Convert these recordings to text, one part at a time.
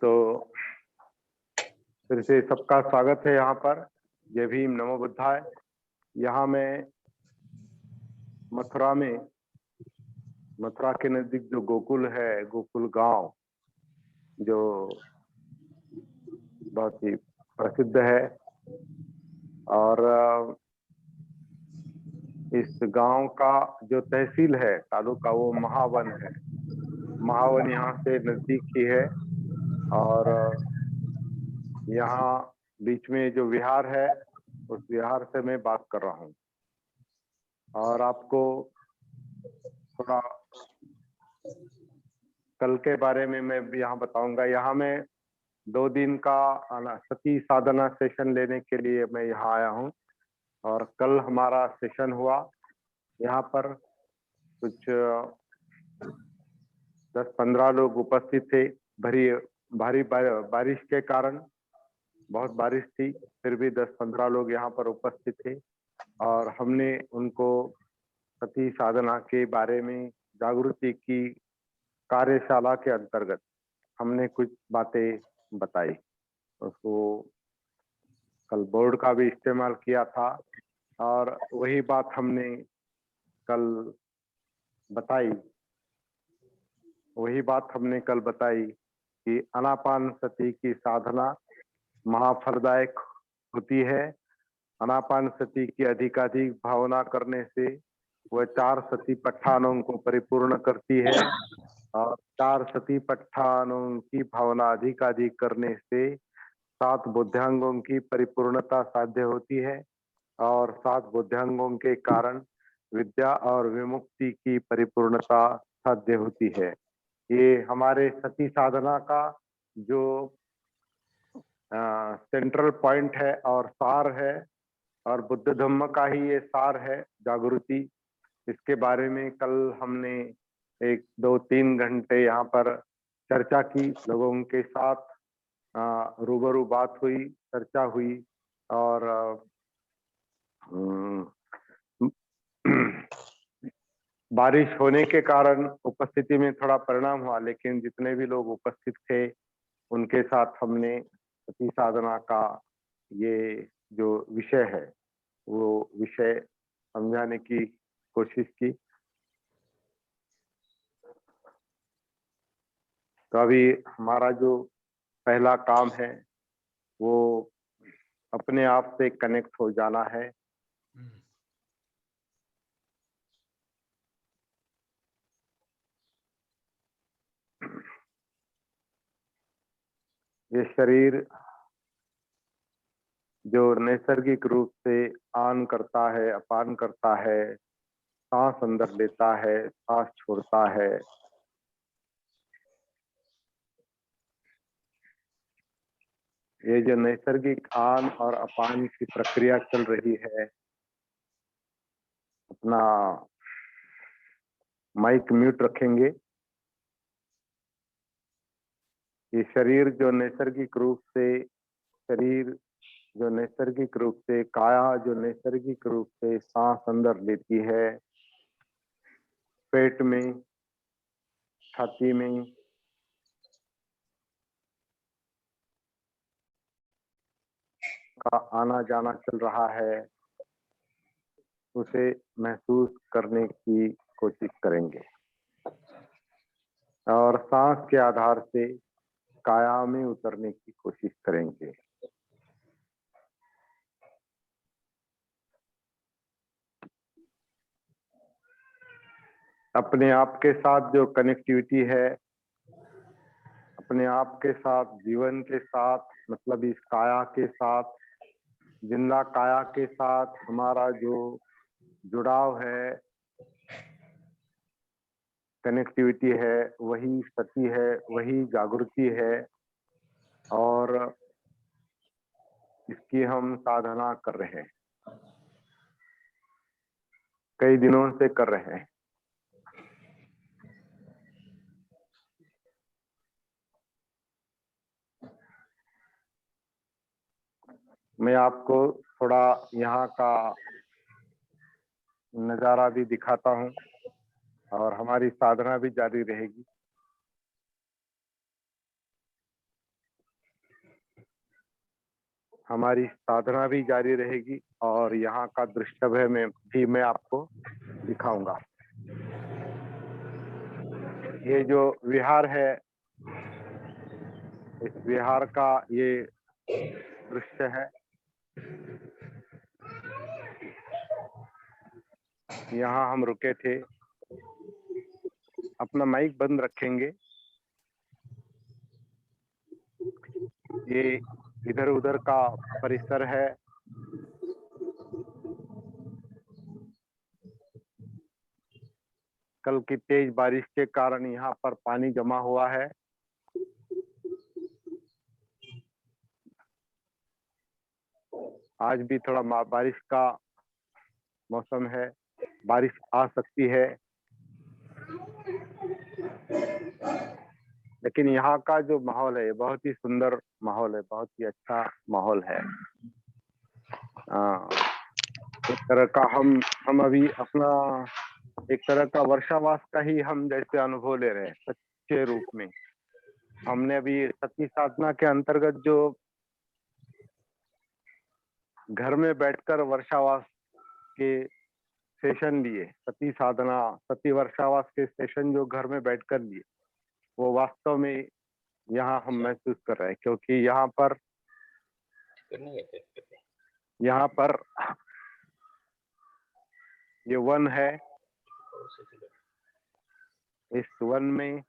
तो फिर से सबका स्वागत है यहाँ पर। जय भीम, नमो बुद्धाय। यहाँ मैं मथुरा के नजदीक जो गोकुल है, गोकुल गांव जो बहुत ही प्रसिद्ध है, और इस गांव का जो तहसील है तालुका, वो महावन है। महावन यहाँ से नजदीक ही है, और यहाँ बीच में जो विहार है, उस विहार से मैं बात कर रहा हूँ। और आपको थोड़ा कल के बारे में मैं यहाँ बताऊंगा। यहाँ मैं 2 दिन का सती साधना सेशन लेने के लिए मैं यहाँ आया हूँ, और कल हमारा सेशन हुआ। यहाँ पर कुछ 10-15 लोग उपस्थित थे। भारी बारिश के कारण, बहुत बारिश थी, फिर भी 10-15 लोग यहाँ पर उपस्थित थे, और हमने उनको सती साधना के बारे में जागृति की कार्यशाला के अंतर्गत हमने कुछ बातें बताई। उसको कल बोर्ड का भी इस्तेमाल किया था, और वही बात हमने कल बताई कि आनापान सती की साधना महाफलदायक होती है। आनापान सती की अधिकाधिक भावना करने से वह 4 सतिपट्ठानों को परिपूर्ण करती है, और 4 सतिपट्ठानों की भावना अधिकाधिक करने से 7 बुद्धांगों की परिपूर्णता साध्य होती है, और 7 बुद्धांगों के कारण विद्या और विमुक्ति की परिपूर्णता साध्य होती है। ये हमारे सती साधना का जो सेंट्रल पॉइंट है और सार है, और बुद्ध धम्म का ही ये सार है, जागृति। इसके बारे में कल हमने 1-2-3 घंटे यहाँ पर चर्चा की, लोगों के साथ रूबरू बात हुई, चर्चा हुई, और बारिश होने के कारण उपस्थिति में थोड़ा परिणाम हुआ, लेकिन जितने भी लोग उपस्थित थे उनके साथ हमने सती साधना का ये जो विषय है, वो विषय समझाने की कोशिश की। तो अभी हमारा जो पहला काम है वो अपने आप से कनेक्ट हो जाना है। ये शरीर जो नैसर्गिक रूप से आन करता है, अपान करता है, सांस अंदर लेता है, सांस छोड़ता है, ये जो नैसर्गिक आन और अपान की प्रक्रिया चल रही है। अपना माइक म्यूट रखेंगे। ये शरीर जो नैसर्गिक रूप से काया जो नैसर्गिक रूप से सांस अंदर लेती है, पेट में, छाती में, का आना जाना चल रहा है, उसे महसूस करने की कोशिश करेंगे, और सांस के आधार से काया में उतरने की कोशिश करेंगे। अपने आप के साथ जो कनेक्टिविटी है, अपने आप के साथ, जीवन के साथ, मतलब इस काया के साथ, जिंदा काया के साथ हमारा जो जुड़ाव है, कनेक्टिविटी है, वही सती है, वही जागृति है, और इसकी हम साधना कर रहे हैं, कई दिनों से कर रहे हैं। मैं आपको थोड़ा यहाँ का नजारा भी दिखाता हूँ, और हमारी साधना भी जारी रहेगी। हमारी साधना भी जारी रहेगी और यहाँ का दृश्य भी मैं आपको दिखाऊंगा। ये जो विहार है, इस विहार का ये दृश्य है। यहाँ हम रुके थे। अपना माइक बंद रखेंगे। ये इधर उधर का परिसर है। कल की तेज बारिश के कारण यहाँ पर पानी जमा हुआ है। आज भी थोड़ा बारिश का मौसम है, बारिश आ सकती है, लेकिन यहाँ का जो माहौल है बहुत ही सुंदर माहौल है, बहुत ही अच्छा माहौल है। एक तरह का हम अभी अपना एक तरह का वर्षावास का ही हम जैसे अनुभव ले रहे हैं सच्चे रूप में। हमने अभी सती साधना के अंतर्गत जो घर में बैठकर वर्षावास के सेशन लिए, सती साधना सती वर्षावास के सेशन जो घर में बैठकर लिए, वो वास्तव में यहाँ हम महसूस कर रहे हैं। क्योंकि यहाँ पर ये वन है। इस वन में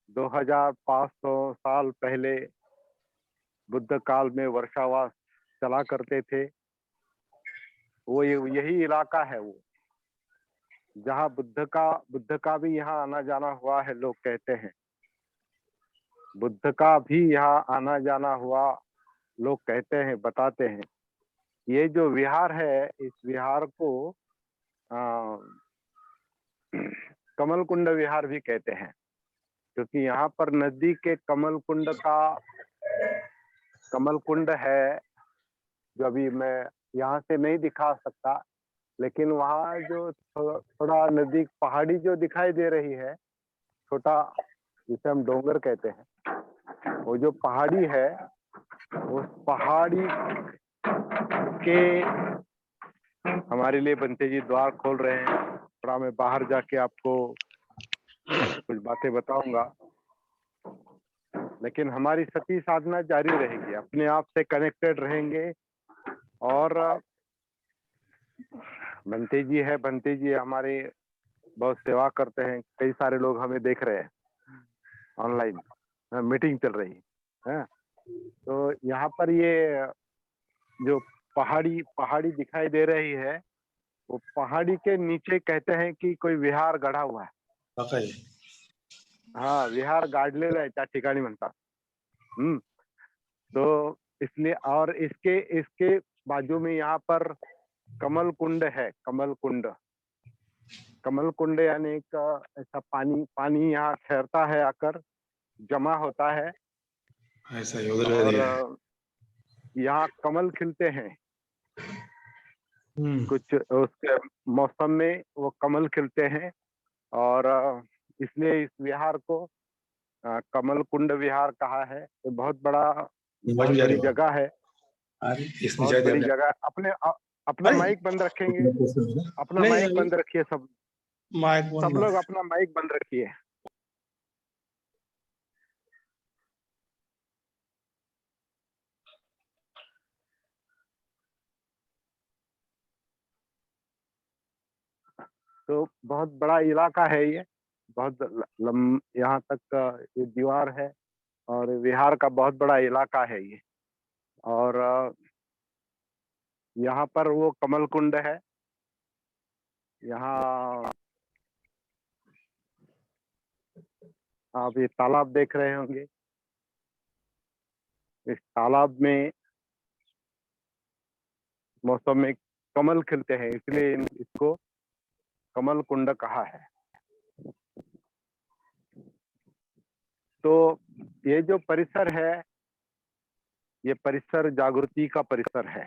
2500 साल पहले बुद्ध काल में वर्षावास चला करते थे। वो यही इलाका है वो जहाँ बुद्ध का भी यहाँ आना जाना हुआ है। लोग कहते हैं बुद्ध का भी यहाँ आना जाना हुआ, लोग कहते हैं, बताते हैं। ये जो विहार है, इस विहार को कमल कुंड विहार भी कहते हैं, क्योंकि यहाँ पर नजदीक के कमल कुंड है, जो अभी मैं यहाँ से नहीं दिखा सकता, लेकिन वहाँ जो थोड़ा नजदीक पहाड़ी जो दिखाई दे रही है, छोटा जिसे हम डोंगर कहते हैं, वो जो पहाड़ी है, उस पहाड़ी के हमारे लिए बंते जी द्वार खोल रहे हैं। थोड़ा मैं बाहर जाके आपको कुछ बातें बताऊंगा, लेकिन हमारी सती साधना जारी रहेगी, अपने आप से कनेक्टेड रहेंगे। और बंते जी हमारे बहुत सेवा करते हैं। कई सारे लोग हमें देख रहे हैं, ऑनलाइन मीटिंग चल रही है। तो यहाँ पर ये जो पहाड़ी दिखाई दे रही है, वो पहाड़ी के नीचे कहते हैं कि कोई विहार गढ़ा हुआ है। हाँ, विहार गाडलेला आहे त्या ठिकाणी म्हणतात। तो इसलिए, और इसके बाजू में यहाँ पर कमल कुंड है। कमल कुंड यानी एक ऐसा पानी यहाँ ठहरता है, आकर जमा होता है, ऐसा और यहाँ कमल खिलते हैं। कुछ उसके मौसम में वो कमल खिलते हैं, और इसलिए इस विहार को कमल कुंड विहार कहा है। ये बहुत बड़ी जगह है, बहुत बड़ी जगह। अपना माइक बंद रखेंगे, अपना माइक बंद रखिए। सब लोग अपना माइक बंद रखिए। तो बहुत बड़ा इलाका है ये, बहुत यहाँ तक ये दीवार है, और विहार का बहुत बड़ा इलाका है ये। और यहाँ पर वो कमल कुंड है। यहाँ आप ये तालाब देख रहे होंगे। इस तालाब में मौसम में कमल खिलते हैं, इसलिए इसको कमल कुंड कहा है। तो ये जो परिसर है, ये परिसर जागृति का परिसर है।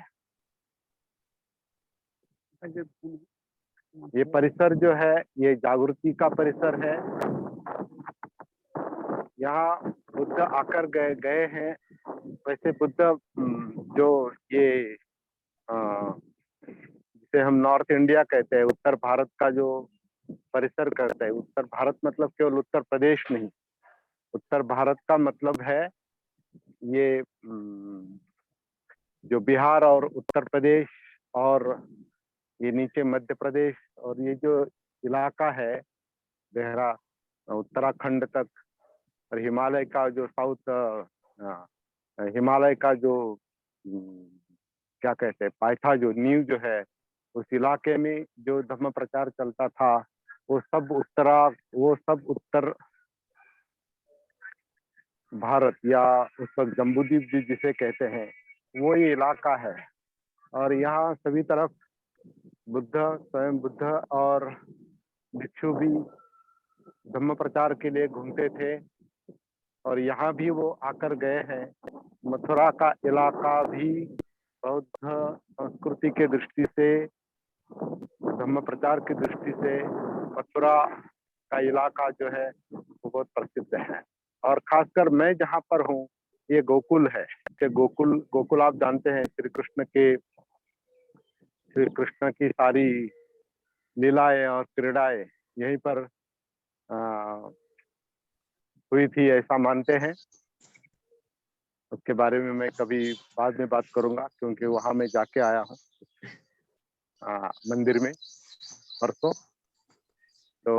ये परिसर जो है, ये जागृति का परिसर है। यहाँ बुद्ध आकर गए गए हैं। वैसे बुद्ध जो ये जिसे हम नॉर्थ इंडिया कहते हैं, उत्तर भारत का जो परिसर करते हैं, उत्तर भारत मतलब केवल उत्तर प्रदेश नहीं, उत्तर भारत का मतलब है ये जो बिहार और उत्तर प्रदेश और ये नीचे मध्य प्रदेश और ये जो इलाका है देहरा उत्तराखंड तक और हिमालय का जो साउथ हिमालय का जो क्या कहते हैं पायथा जो नींव जो है, उस इलाके में जो धर्म प्रचार चलता था वो सब उत्तर भारत या उस वक्त जम्बूद्वीप भी जिसे कहते हैं वो ये इलाका है। और यहाँ सभी तरफ बुद्ध, स्वयं बुद्ध और भिक्षु भी धम्म प्रचार के लिए घूमते थे और यहाँ भी वो आकर गए हैं। मथुरा का इलाका भी बौद्ध संस्कृति के दृष्टि से, धम्म प्रचार की दृष्टि से मथुरा का इलाका जो है वो बहुत प्रसिद्ध है। और खासकर मैं जहाँ पर हूँ ये गोकुल है। गोकुल आप जानते हैं, श्री कृष्ण की सारी लीलाएं और क्रीड़ाएं यहीं पर हुई थी ऐसा मानते हैं। उसके बारे में मैं कभी बाद में बात करूंगा क्योंकि वहां मैं जाके आया हूँ मंदिर में परसों। तो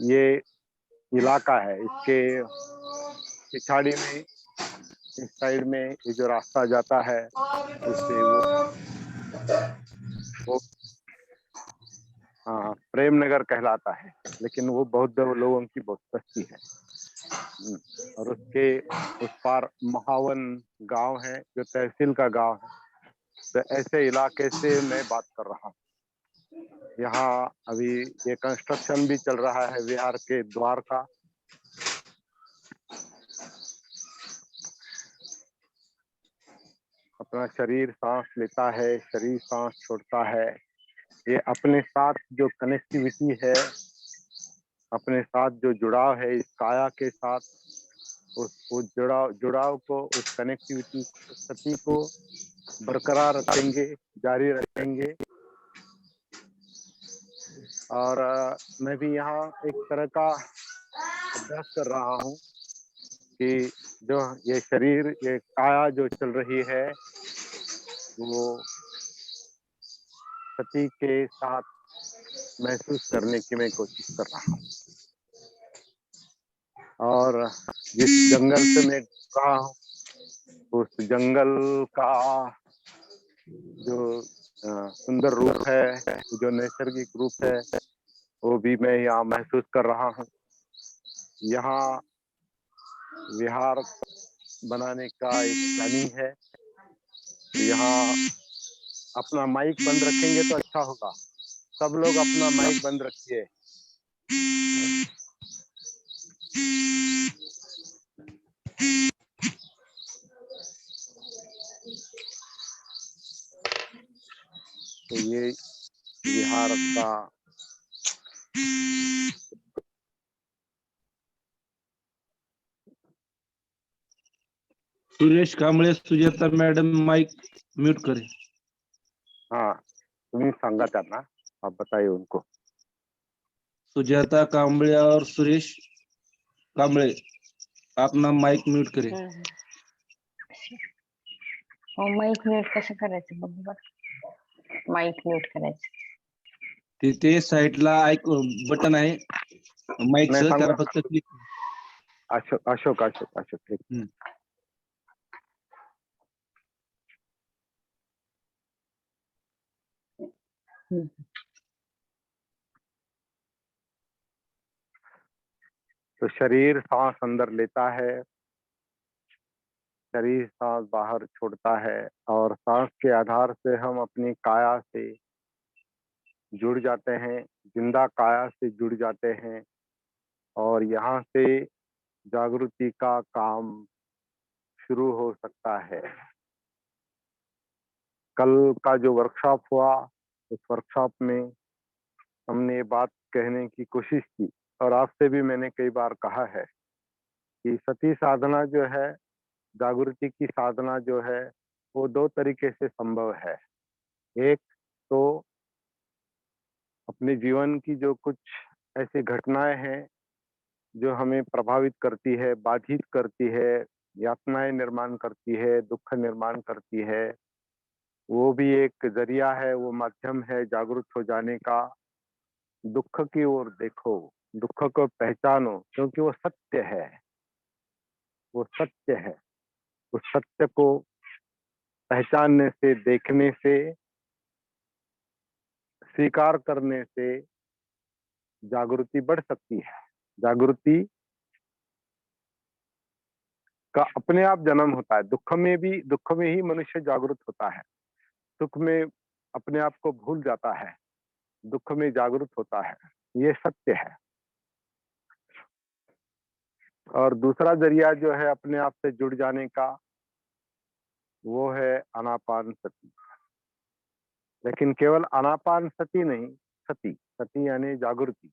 ये इलाका है, इसके पिछाड़ी में इस साइड में ये जो रास्ता जाता है उससे वो प्रेम नगर कहलाता है, लेकिन वो बौद्ध लोगों की बहुत बस्ती है। और उसके उस पार महावन गांव है जो तहसील का गांव है। तो ऐसे इलाके से मैं बात कर रहा हूँ। यहाँ अभी ये कंस्ट्रक्शन भी चल रहा है विहार के द्वार का। अपना शरीर सांस लेता है, शरीर सांस छोड़ता है। ये अपने साथ जो कनेक्टिविटी है, अपने साथ जो जुड़ाव है इस काया के साथ, उस जुड़ाव को, उस कनेक्टिविटी स्थिति को बरकरार रखेंगे, जारी रखेंगे। और मैं भी यहाँ एक तरह का अभ्यास कर रहा हूँ कि जो ये शरीर, ये काया जो चल रही है वो सती के साथ महसूस करने की मैं कोशिश कर रहा हूँ। और जिस जंगल से मैं रहा हूँ उस जंगल का जो सुंदर रूप है, जो नैसर्गिक रूप है, वो भी मैं यहाँ महसूस कर रहा हूँ। यहाँ विहार बनाने का एक प्लानिंग है। यहाँ अपना माइक बंद रखेंगे तो अच्छा होगा। सब लोग अपना माइक बंद रखिए। तो ये विहार का Suresh Kamble, Sujata madam mic mute करें। हाँ, तुम्हें सांगा त्यांना, आप बताइए उनको। सुजाता कांबळे और सुरेश कांबळे, अपना माइक म्यूट करें। माइक म्यूट कसं करायचं बघ बरं. माइक म्यूट करायचं तिथे साइडला एक बटन आहे माइकचं, त्याला फक्त क्लिक. अशोक ठीक. तो शरीर सांस अंदर लेता है, शरीर सांस बाहर छोड़ता है और सांस के आधार से हम अपनी काया से जुड़ जाते हैं, जिंदा काया से जुड़ जाते हैं और यहाँ से जागृति का काम शुरू हो सकता है। कल का जो वर्कशॉप हुआ उस वर्कशॉप में हमने ये बात कहने की कोशिश की और आपसे भी मैंने कई बार कहा है कि सती साधना जो है, जागृति की साधना जो है, वो 2 तरीके से संभव है। एक तो अपने जीवन की जो कुछ ऐसी घटनाएँ हैं, जो हमें प्रभावित करती है, बाधित करती है, यातनाएँ निर्माण करती है, दुःख निर्माण करती है, वो भी एक ज़रिया है, वो माध्यम है जागरूक हो जाने का। दुःख की ओर देखो, दुःख को पहचानो क्योंकि वो सत्य है, वो सत्य है। उस सत्य को पहचानने से, देखने से, स्वीकार करने से जागृति बढ़ सकती है। जागृति का अपने आप जन्म होता है। दुःख में ही मनुष्य जागरूक होता है। सुख में अपने आप को भूल जाता है, दुःख में जागरूक होता है। ये सत्य है। और दूसरा ज़रिया जो है अपने आप से जुड़ जाने का, वो है आनापानसति। लेकिन केवल आनापानसति नहीं, सति, सति यानी जागृति।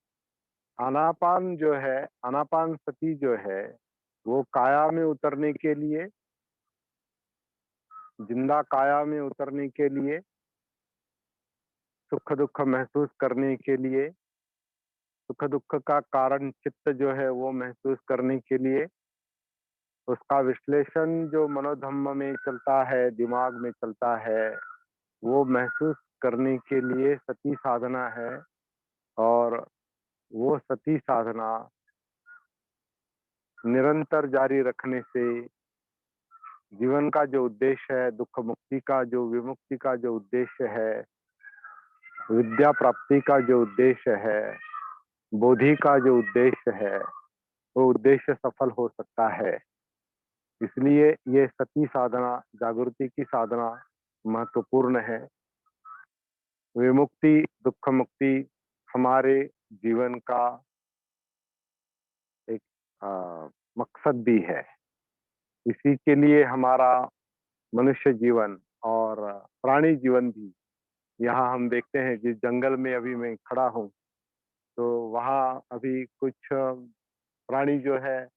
आनापानसति जो है, वो काया में उतरने के लिए, जिंदा काया में उतरने के लिए, सुख दुःख महसूस करने के लिए, सुख दुःख का कारण चित्त जो है वो महसूस करने के लिए, उसका विश्लेषण जो मनोधम्म में चलता है, दिमाग में चलता है, वो महसूस करने के लिए सती साधना है। और वो सती साधना निरंतर जारी रखने से जीवन का जो उद्देश्य है, दुःख मुक्ति का जो, विमुक्ति का जो उद्देश्य है, विद्या प्राप्ति का जो उद्देश्य है, बोधि का जो उद्देश्य है, वो उद्देश्य सफल हो सकता है। इसलिए ये सती साधना, जागृति की साधना महत्वपूर्ण है। विमुक्ति, दुःख मुक्ति हमारे जीवन का एक मकसद भी है। इसी के लिए हमारा मनुष्य जीवन और प्राणी जीवन भी, यहाँ हम देखते हैं जिस जंगल में अभी मैं खड़ा हूँ, तो वहाँ अभी कुछ प्राणी जो है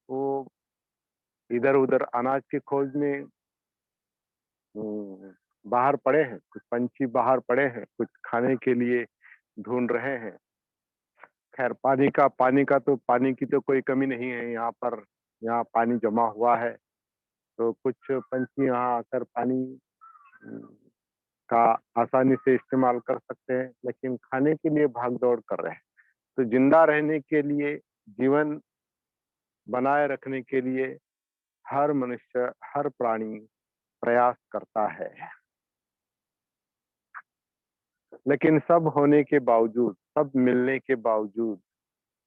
वो इधर-उधर अनाज की खोज में बाहर पड़े हैं, कुछ पंछी बाहर पड़े हैं, कुछ खाने के लिए ढूँढ रहे हैं। खैर पानी की तो कोई कमी नहीं है यहाँ पर, यहाँ पानी जमा हुआ है, तो कुछ पंछी यहाँ आकर पानी उम, का आसानी से इस्तेमाल कर सकते हैं, लेकिन खाने के लिए भाग-दौड़ कर रहे हैं। तो जिंदा रहने के लिए, जीवन बनाए रखने के लिए हर मनुष्य, हर प्राणी प्रयास करता है। लेकिन सब होने के बावजूद, सब मिलने के बावजूद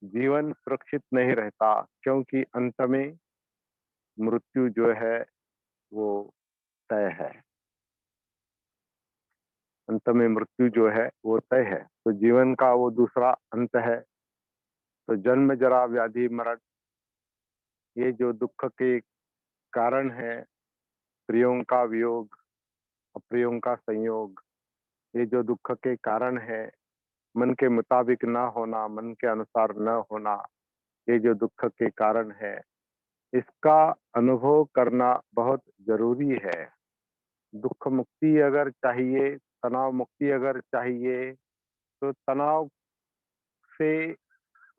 जीवन सुरक्षित नहीं रहता, क्योंकि अंत में मृत्यु जो है वो तय है। अंत में मृत्यु जो है वो तय है। तो जीवन का वो दूसरा अंत है। तो जन्म, जरा, व्याधि, मरण, ये जो दुःख के कारण है, प्रियों का वियोग, अप्रियों का संयोग, ये जो दुःख के कारण है, मन के मुताबिक ना होना, मन के अनुसार न होना, ये जो दुःख के कारण है, इसका अनुभव करना बहुत ज़रूरी है। दुःख मुक्ति अगर चाहिए, तनाव मुक्ति अगर चाहिए, तो तनाव से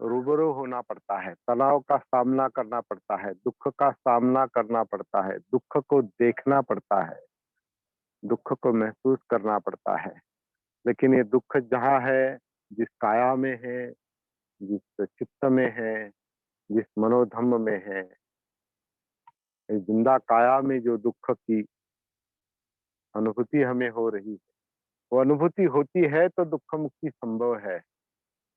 रूबरू होना पड़ता है, तनाव का सामना करना पड़ता है, दुःख का सामना करना पड़ता है, दुःख को देखना पड़ता है, दुःख को महसूस करना पड़ता है। लेकिन ये दुःख जहाँ है, जिस काया में है, जिस चित्त में है, जिस मनोधम्म में है, इस जिंदा काया में जो दुःख की अनुभूति हमें हो रही है, वो अनुभूति होती है तो दुःख मुक्ति संभव है।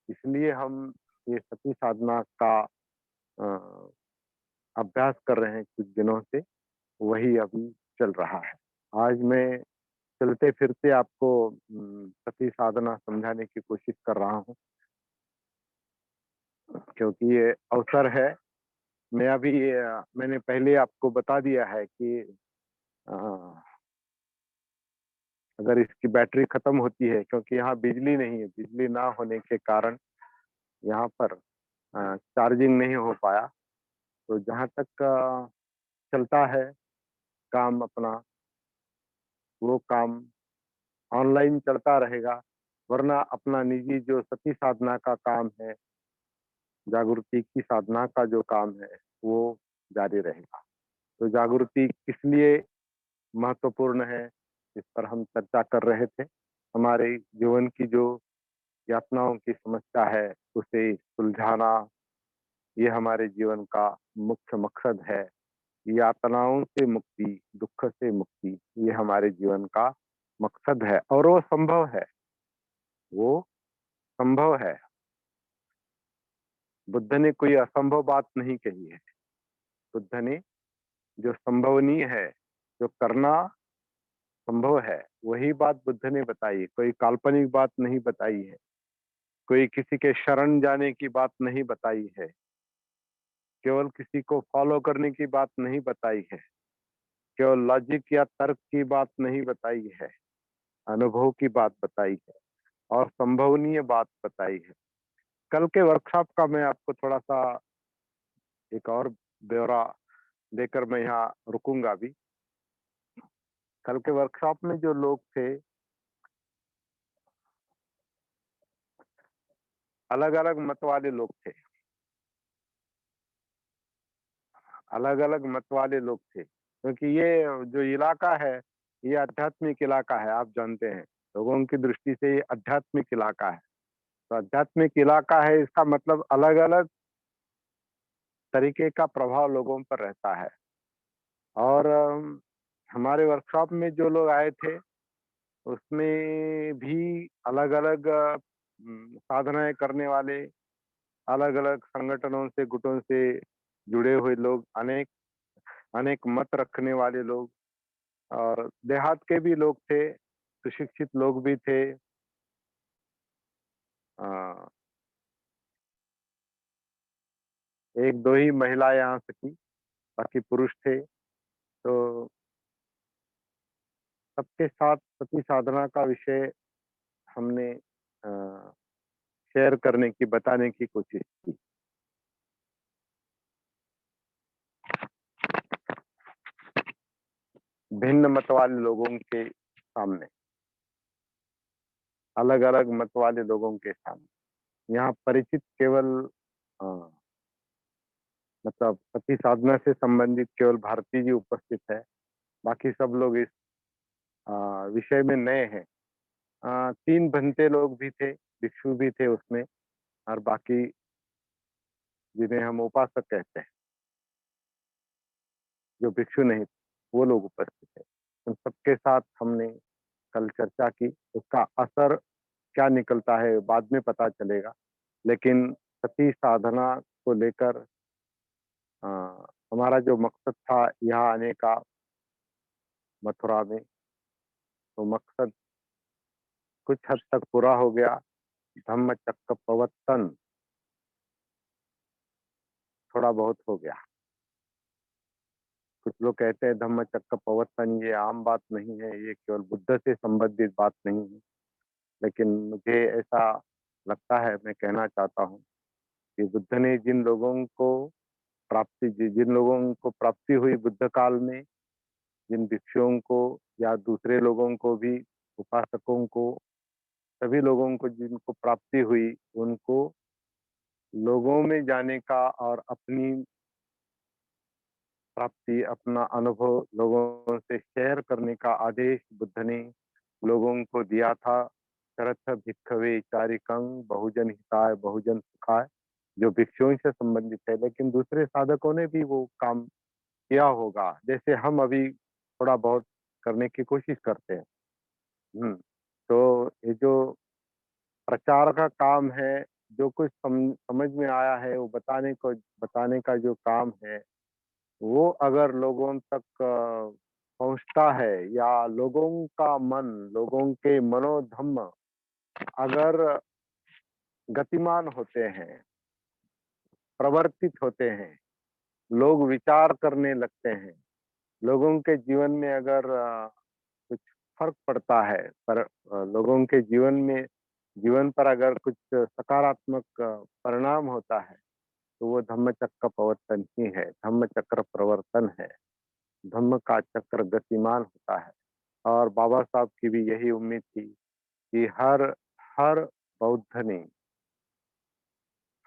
इसलिए हम ये सती साधना का अ, अभ्यास कर रहे हैं कुछ दिनों से, वही अभी चल रहा है। आज मैं चलते-फिरते आपको सती साधना समझाने की कोशिश कर रहा हूँ, क्योंकि ये अवसर है। मैंने पहले आपको बता दिया है कि अ, अगर इसकी बैटरी खत्म होती है, क्योंकि यहाँ बिजली नहीं है, बिजली ना होने के कारण यहाँ पर चार्जिंग नहीं हो पाया, तो जहाँ तक चलता है काम अपना, वो काम ऑनलाइन चलता रहेगा, वरना अपना निजी जो सती साधना का काम है, जागृति की साधना का जो काम है, वो जारी रहेगा। तो जागृति किस लिए महत्वपूर्ण है, इस पर हम चर्चा कर रहे थे। हमारे जीवन की जो यातनाओं की समस्या है, उसे सुलझाना, ये हमारे जीवन का मुख्य मकसद है। यातनाओं से मुक्ति, दुख से मुक्ति, ये हमारे जीवन का मकसद है और वो संभव है, वो संभव है। बुद्ध ने कोई असंभव बात नहीं कही है। बुद्ध ने जो संभवनीय है, जो करना संभव है, वही बात बुद्ध ने बताई। कोई काल्पनिक बात नहीं बताई है, कोई किसी के शरण जाने की बात नहीं बताई है, केवल किसी को फॉलो करने की बात नहीं बताई है, केवल लॉजिक या तर्क की बात नहीं बताई है, अनुभव की बात बताई है और संभवनीय बात बताई है। कल के वर्कशॉप का मैं आपको थोड़ा सा एक और ब्यौरा देकर मैं यहाँ रुकूंगा भी। कल के वर्कशॉप में जो लोग थे, अलग अलग मत वाले लोग थे, अलग अलग मत वाले लोग थे, क्योंकि ये जो इलाका है, ये आध्यात्मिक इलाका है, आप जानते हैं। लोगों की दृष्टि से ये आध्यात्मिक इलाका है। तो आध्यात्मिक इलाका है, इसका मतलब अलग अलग तरीके का प्रभाव लोगों पर रहता है। और हमारे वर्कशॉप में जो लोग आए थे, उसमें भी अलग अलग साधनाएं करने वाले, अलग अलग संगठनों से, गुटों से जुड़े हुए लोग, अनेक अनेक मत रखने वाले लोग, और देहात के भी लोग थे, सुशिक्षित लोग भी थे। अ, एक दो ही महिलाएं आ सकी, बाकी पुरुष थे। तो सबके साथ सती साधना का विषय हमने शेयर करने की, बताने की कोशिश की। भिन्न मत वाले लोगों के सामने, अलग अलग मत वाले लोगों के सामने। यहाँ परिचित केवल अ, मतलब सती साधना से संबंधित केवल भारती जी उपस्थित है। बाकी सब लोग इस अ, विषय में नए हैं। 3 भंते लोग भी थे, भिक्षु भी थे उसमें, और बाकी जिन्हें हम उपासक कहते हैं, जो भिक्षु नहीं थे, वो लोग उपस्थित थे। उन सबके साथ हमने कल चर्चा की। उसका असर क्या निकलता है बाद में पता चलेगा, लेकिन सती साधना को लेकर अ, हमारा जो मकसद था यहाँ आने का मथुरा में, तो मकसद कुछ हद तक पूरा हो गया। धम्म चक्र प्रवर्तन थोड़ा बहुत हो गया। कुछ लोग कहते हैं धम्म चक्र प्रवर्तन ये आम बात नहीं है, ये केवल बुद्ध से संबंधित बात नहीं है, लेकिन मुझे ऐसा लगता है, मैं कहना चाहता हूँ कि बुद्ध ने जिन लोगों को प्राप्ति हुई बुद्ध काल में, जिन भिक्षुओं को या दूसरे लोगों को भी, उपासकों को, सभी लोगों को जिनको प्राप्ति हुई, उनको लोगों में जाने का और अपनी प्राप्ति, अपना अनुभव लोगों से शेयर करने का आदेश बुद्ध ने लोगों को दिया था। शरथ भिक्खवे चारिकं बहुजन हिताय बहुजन सुखाय, जो भिक्षुओं से संबंधित है, लेकिन दूसरे साधकों ने भी वो काम किया होगा, जैसे हम अभी थोड़ा बहुत करने की कोशिश करते हैं। तो ये जो प्रचार का काम है, जो कुछ समझ में आया है, वो बताने का जो काम है, वो अगर लोगों तक पहुंचता है, या लोगों का मन, लोगों के मनोधम्म अगर गतिमान होते हैं, प्रवर्तित होते हैं, लोग विचार करने लगते हैं, लोगों के जीवन में अगर कुछ फर्क पड़ता है, पर लोगों के जीवन पर अगर कुछ सकारात्मक परिणाम होता है, तो वो धम्म चक्र प्रवर्तन ही है, धम्म चक्र प्रवर्तन है। धम्म का चक्र गतिमान होता है। और बाबा साहब की भी यही उम्मीद थी कि हर हर बौद्ध ने,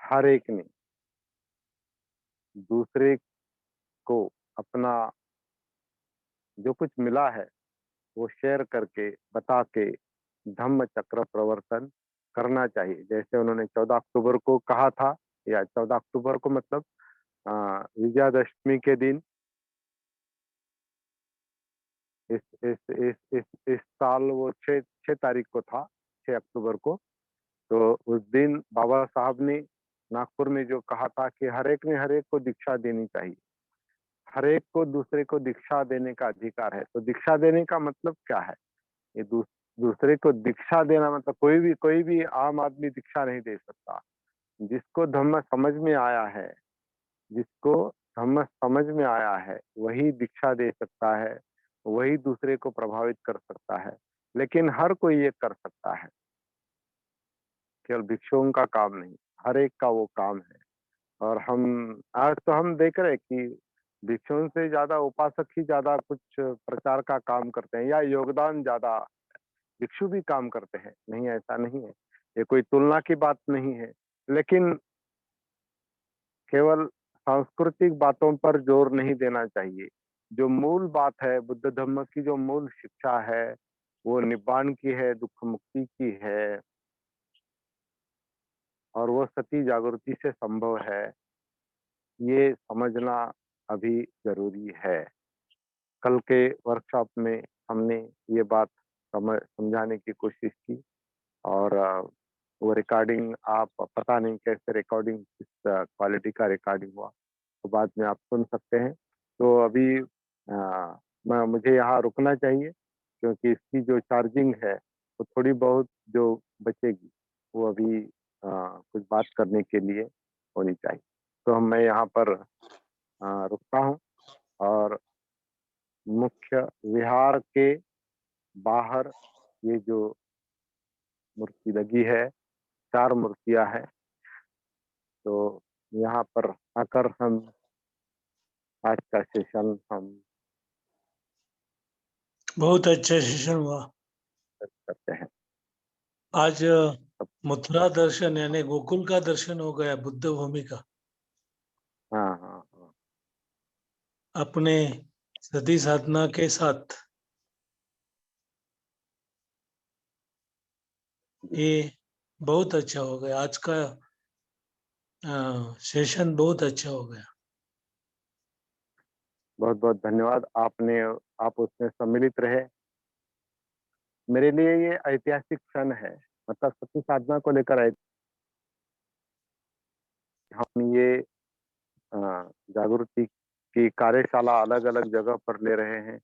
हर एक ने दूसरे को अपना जो कुछ मिला है वो शेयर करके, बता के धम्म चक्र प्रवर्तन करना चाहिए। जैसे उन्होंने 14 अक्टूबर को कहा था, या 14 अक्टूबर को मतलब विजयादशमी के दिन, इस साल वो 6 तारीख को था, 6 अक्टूबर को। तो उस दिन बाबा साहब ने नागपुर में जो कहा था कि हर एक ने हर एक को दीक्षा देनी चाहिए, हर एक को दूसरे को दीक्षा देने का अधिकार है। तो दीक्षा देने का मतलब क्या है? ये दूसरे को दीक्षा देना मतलब कोई भी आम आदमी दीक्षा नहीं दे सकता। जिसको धम्म समझ में आया है, जिसको धम्म समझ में आया है, वही दीक्षा दे सकता है, वही दूसरे को प्रभावित कर सकता है। लेकिन हर कोई ये कर सकता है, केवल भिक्षुओं का काम नहीं, हर एक का वो काम है। और हम आज तो हम देख रहे हैं कि भिक्षुओं से ज्यादा उपासक ही ज्यादा कुछ प्रचार का काम करते हैं, या योगदान ज्यादा भिक्षु भी काम करते हैं, नहीं ऐसा नहीं है, ये कोई तुलना की बात नहीं है। लेकिन केवल सांस्कृतिक बातों पर जोर नहीं देना चाहिए। जो मूल बात है, बुद्ध धर्म की जो मूल शिक्षा है, वो निब्बान की है, दुख मुक्ति की है, और वो सती जागृति से संभव है। ये समझना अभी जरूरी है। कल के वर्कशॉप में हमने ये बात समझाने की कोशिश की, और वो रिकॉर्डिंग आप पता नहीं कैसे रिकॉर्डिंग, किस क्वालिटी का रिकॉर्डिंग हुआ, तो बाद में आप सुन सकते हैं। तो अभी मुझे यहाँ रुकना चाहिए, क्योंकि इसकी जो चार्जिंग है वो थोड़ी बहुत जो बचेगी वो अभी कुछ बात करने के लिए होनी चाहिए। तो मैं यहाँ पर रुकता हूँ, और मुख्य विहार के बाहर ये जो मूर्ति लगी है, 4 मूर्तियां हैं, तो यहाँ पर आकर हम आज का सेशन हम बहुत अच्छा सेशन हुआ। करते हैं। आज मथुरा दर्शन यानी गोकुल का दर्शन हो गया, बुद्ध भूमि का। हाँ हाँ हाँ, अपने सती साधना के साथ ये बहुत अच्छा हो गया। आज का सेशन बहुत अच्छा हो गया। बहुत बहुत धन्यवाद। आप उसमें सम्मिलित रहे। मेरे लिए ये ऐतिहासिक क्षण है, मतलब सती साधना को लेकर हम ये जागृति की कार्यशाला अलग अलग जगह पर ले रहे हैं,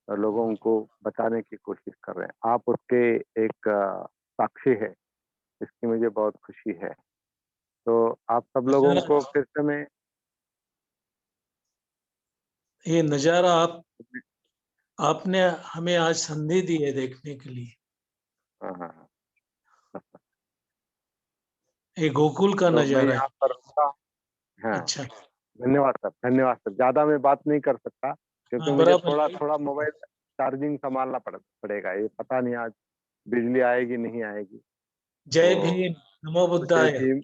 और लोगों को बताने की कोशिश कर रहे हैं। आप उसके एक साक्षी है, इसकी मुझे बहुत खुशी है। तो आप सब लोगों को फिर से मैं ये नजारा आपने हमें आज संधि दी है देखने के लिए। हाँ हाँ हाँ, ये गोकुल का तो मैं नजारा है। यहाँ पर रुका। हाँ, अच्छा, धन्यवाद सर, धन्यवाद सर। ज्यादा मैं बात नहीं कर सकता, क्योंकि हाँ मुझे बराबर। थोड़ा थोड़ा मोबाइल चार्जिंग संभालना पड़ेगा। ये पता नहीं आज बिजली आएगी नहीं आएगी। जय तो भीम, नमो जय बुद्धाय। भीम,